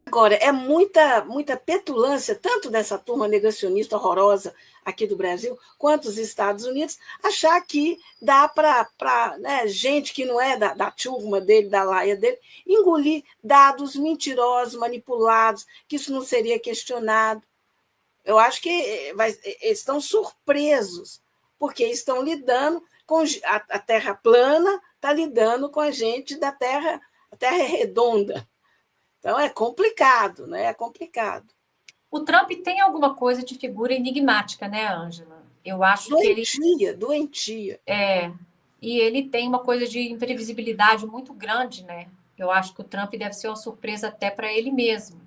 Agora, é muita petulância, tanto dessa turma negacionista horrorosa aqui do Brasil, quanto dos Estados Unidos, achar que dá para né, gente que não é da turma dele, da laia dele, engolir dados mentirosos, manipulados, que isso não seria questionado. Eu acho que eles estão surpresos, porque estão lidando com a Terra plana, está lidando com a gente da Terra, a Terra é redonda. Então é complicado, né? É complicado. O Trump tem alguma coisa de figura enigmática, né, Ângela? Eu acho que ele doentia. E ele tem uma coisa de imprevisibilidade muito grande, né? Eu acho que o Trump deve ser uma surpresa até para ele mesmo.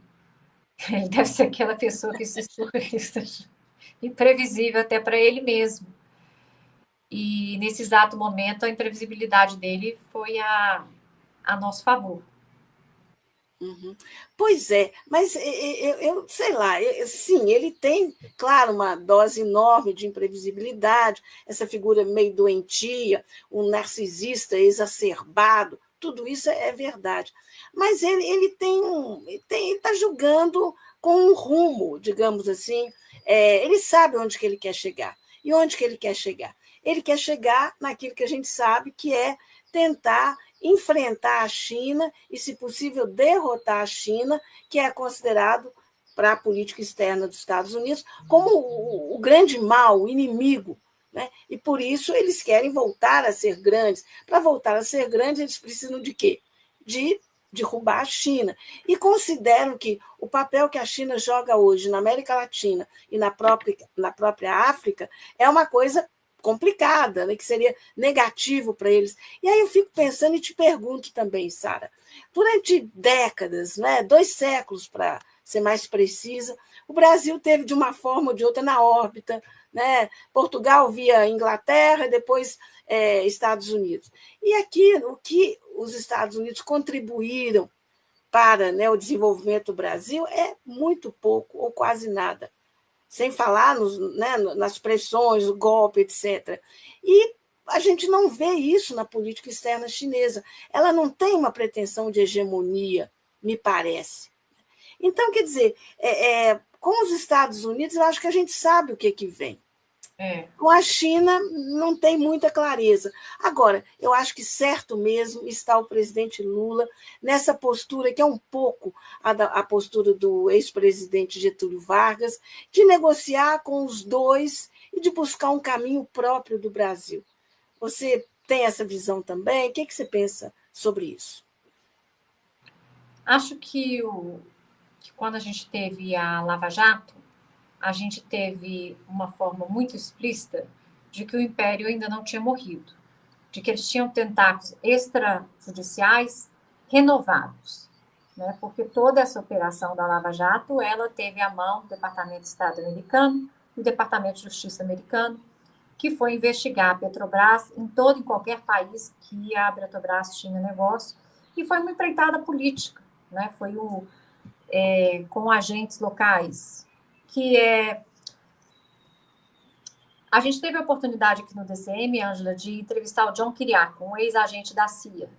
Ele deve ser aquela pessoa que se surpreende, imprevisível até para ele mesmo. E nesse exato momento, a imprevisibilidade dele foi a nosso favor. Uhum. Pois é, mas eu sei lá, sim, ele tem, claro, uma dose enorme de imprevisibilidade, essa figura meio doentia, um narcisista exacerbado, tudo isso é verdade. Mas ele está julgando com um rumo, digamos assim, ele sabe onde que ele quer chegar. E onde que ele quer chegar? Ele quer chegar naquilo que a gente sabe que é tentar enfrentar a China e, se possível, derrotar a China, que é considerado, para a política externa dos Estados Unidos, como o grande mal, o inimigo. Né? E, por isso, eles querem voltar a ser grandes. Para voltar a ser grandes, eles precisam de quê? De derrubar a China. E consideram que o papel que a China joga hoje na América Latina e na própria África é uma coisa complicada, né, que seria negativo para eles. E aí eu fico pensando e te pergunto também, Sara, durante décadas, né, 2 séculos para ser mais precisa, o Brasil teve de uma forma ou de outra na órbita, né? Portugal via Inglaterra, depois Estados Unidos. E aqui o que os Estados Unidos contribuíram para, né, o desenvolvimento do Brasil é muito pouco ou quase nada, sem falar né, nas pressões, o golpe, etc. E a gente não vê isso na política externa chinesa. Ela não tem uma pretensão de hegemonia, me parece. Então, quer dizer, com os Estados Unidos, eu acho que a gente sabe o que vem. Com a China, não tem muita clareza. Agora, eu acho que certo mesmo está o presidente Lula nessa postura, que é um pouco a postura do ex-presidente Getúlio Vargas, de negociar com os dois e de buscar um caminho próprio do Brasil. Você tem essa visão também? O que você pensa sobre isso? Acho que quando a gente teve a Lava Jato, a gente teve uma forma muito explícita de que o Império ainda não tinha morrido, de que eles tinham tentáculos extrajudiciais renovados, né? Porque toda essa operação da Lava Jato, ela teve a mão do Departamento de Estado americano, do Departamento de Justiça americano, que foi investigar a Petrobras em todo e qualquer país que a Petrobras tinha negócio, e foi uma empreitada política, né? Foi com agentes locais, que a gente teve a oportunidade aqui no DCM, Ângela, de entrevistar o John Kiriakou, um ex-agente da CIA.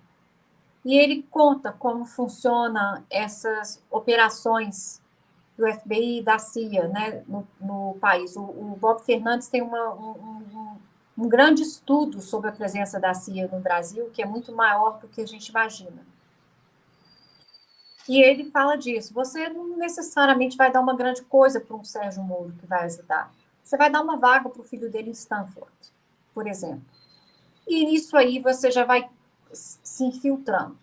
E ele conta como funcionam essas operações do FBI e da CIA, né, no país. O Bob Fernandes tem um grande estudo sobre a presença da CIA no Brasil, que é muito maior do que a gente imagina. E ele fala disso. Você não necessariamente vai dar uma grande coisa para um Sérgio Moro que vai ajudar. Você vai dar uma vaga para o filho dele em Stanford, por exemplo. E nisso aí você já vai se infiltrando.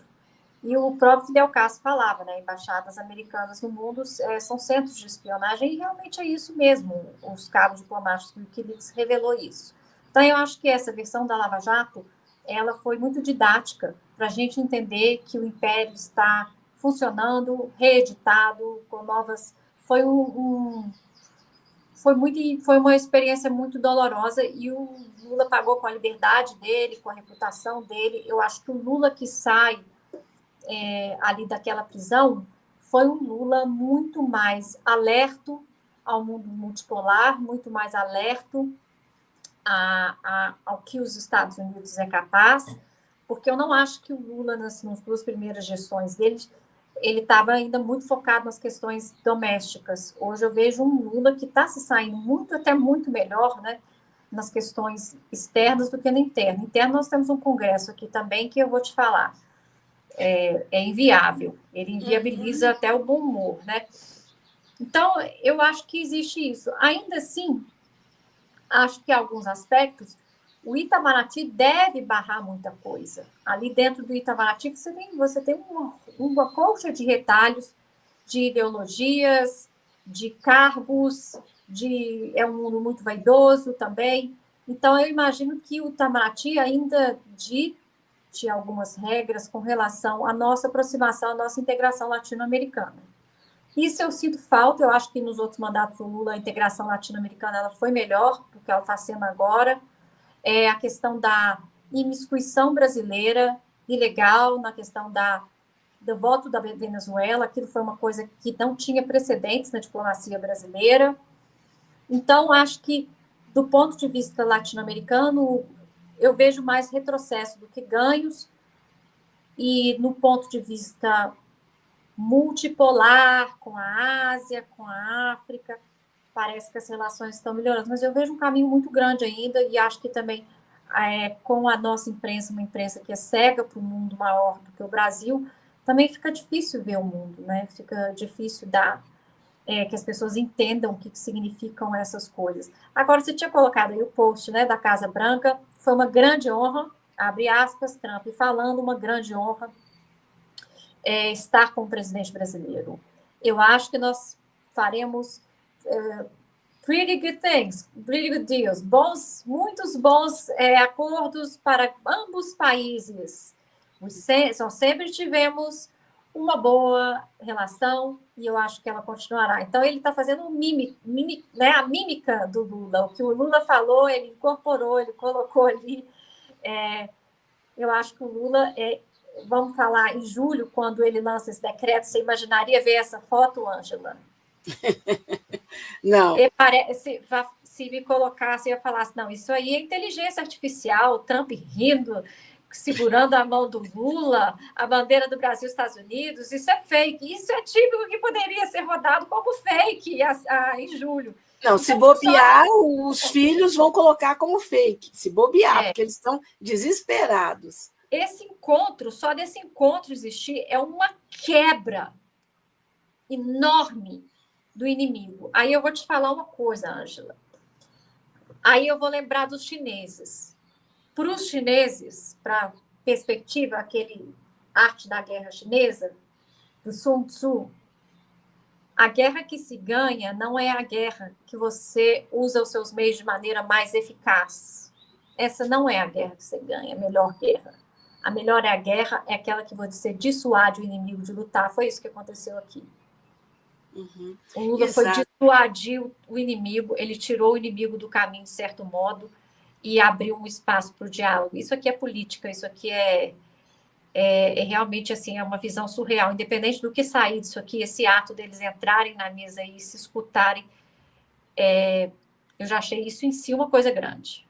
E o próprio Fidel Castro falava, né? Embaixadas americanas no mundo são centros de espionagem, e realmente é isso mesmo. Os cabos diplomáticos do Wikileaks revelou isso. Então, eu acho que essa versão da Lava Jato, ela foi muito didática para a gente entender que o Império está funcionando, reeditado, com novas... Foi uma experiência muito dolorosa, e o Lula pagou com a liberdade dele, com a reputação dele. Eu acho que o Lula que sai ali daquela prisão foi um Lula muito mais alerto ao mundo multipolar, muito mais alerto ao que os Estados Unidos é capaz, porque eu não acho que o Lula, nas 2 primeiras gestões dele, ele estava ainda muito focado nas questões domésticas. Hoje eu vejo um Lula que está se saindo muito, até muito melhor, né, nas questões externas do que na interna. Interna nós temos um congresso aqui também que eu vou te falar, é inviável, ele inviabiliza até o bom humor, né? Então, eu acho que existe isso. Ainda assim, acho que em alguns aspectos, o Itamaraty deve barrar muita coisa. Ali dentro do Itamaraty, você tem uma colcha de retalhos, de ideologias, de cargos, é um mundo muito vaidoso também. Então, eu imagino que o Itamaraty ainda dite algumas regras com relação à nossa aproximação, à nossa integração latino-americana. Isso eu sinto falta, eu acho que nos outros mandatos do Lula a integração latino-americana ela foi melhor do que ela está sendo agora. A questão da imiscuição brasileira ilegal, na questão do voto da Venezuela, aquilo foi uma coisa que não tinha precedentes na diplomacia brasileira. Então, acho que, do ponto de vista latino-americano, eu vejo mais retrocesso do que ganhos, e no ponto de vista multipolar, com a Ásia, com a África, parece que as relações estão melhorando, mas eu vejo um caminho muito grande ainda, e acho que também com a nossa imprensa, uma imprensa que é cega para o mundo maior do que o Brasil, também fica difícil ver o mundo, né? Fica difícil que as pessoas entendam o que significam essas coisas. Agora, você tinha colocado aí o post, né, da Casa Branca, foi uma grande honra, abre aspas, Trump falando, uma grande honra estar com o presidente brasileiro. Eu acho que nós faremos pretty good things, pretty good deals, muitos bons acordos para ambos países. Nós sempre tivemos uma boa relação e eu acho que ela continuará. Então, ele está fazendo a mímica do Lula. O que o Lula falou, ele incorporou, ele colocou ali. Eu acho que o Lula, vamos falar em julho, quando ele lança esse decreto, você imaginaria ver essa foto, Ângela? Não. Se me colocasse, eu ia falar assim, não, isso aí é inteligência artificial, Trump rindo, segurando a mão do Lula, a bandeira do Brasil e Estados Unidos, isso é fake, isso é típico que poderia ser rodado como fake em julho. Não, então, se bobear, os filhos vão colocar como fake, se bobear, porque eles estão desesperados. Esse encontro, só desse encontro existir, é uma quebra enorme do inimigo. Aí eu vou te falar uma coisa, Ângela. Aí eu vou lembrar dos chineses. Para os chineses, para a perspectiva, aquele arte da guerra chinesa, do Sun Tzu, a guerra que se ganha não é a guerra que você usa os seus meios de maneira mais eficaz. Essa não é a guerra que você ganha, a melhor guerra. A melhor guerra é aquela que você dissuade o inimigo de lutar. Foi isso que aconteceu aqui. Uhum. O Lula foi dissuadir o inimigo, ele tirou o inimigo do caminho, de certo modo, e abriu um espaço para o diálogo. Isso aqui é política, isso aqui é realmente assim, é uma visão surreal. Independente do que sair disso aqui, esse ato deles entrarem na mesa e se escutarem, eu já achei isso em si uma coisa grande.